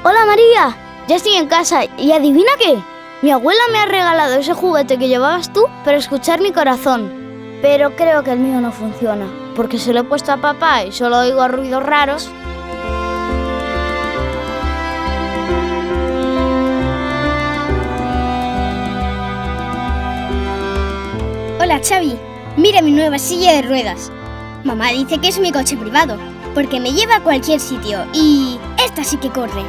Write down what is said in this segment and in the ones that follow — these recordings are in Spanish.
Hola María, ya estoy en casa y ¿adivina qué? Mi abuela me ha regalado ese juguete que llevabas tú para escuchar mi corazón. Pero creo que el mío no funciona, porque se lo he puesto a papá y solo oigo ruidos raros. Hola Xavi, mira mi nueva silla de ruedas. Mamá dice que es mi coche privado, porque me lleva a cualquier sitio y esta sí que corre.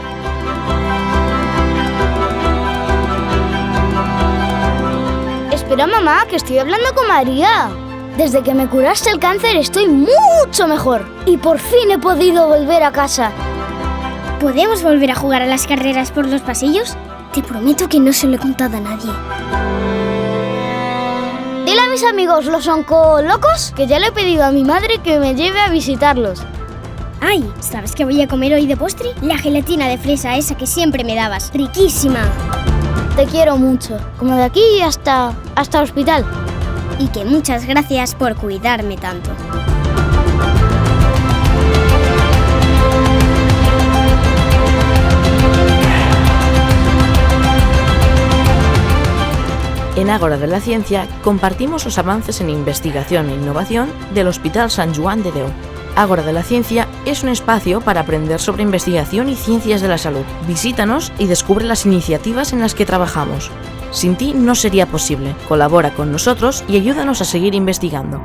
Espera mamá, que estoy hablando con María. Desde que me curaste el cáncer estoy mucho mejor y por fin he podido volver a casa. ¿Podemos volver a jugar a las carreras por los pasillos? Te prometo que no se lo he contado a nadie. Dile a mis amigos los oncolocos que ya le he pedido a mi madre que me lleve a visitarlos. ¡Ay! ¿Sabes qué voy a comer hoy de postre? La gelatina de fresa esa que siempre me dabas. ¡Riquísima! Te quiero mucho, como de aquí hasta el hospital. Y que muchas gracias por cuidarme tanto. En Ágora de la Ciencia compartimos los avances en investigación e innovación del Hospital Sant Joan de Déu. Ágora de la Ciencia es un espacio para aprender sobre investigación y ciencias de la salud. Visítanos y descubre las iniciativas en las que trabajamos. Sin ti no sería posible. Colabora con nosotros y ayúdanos a seguir investigando.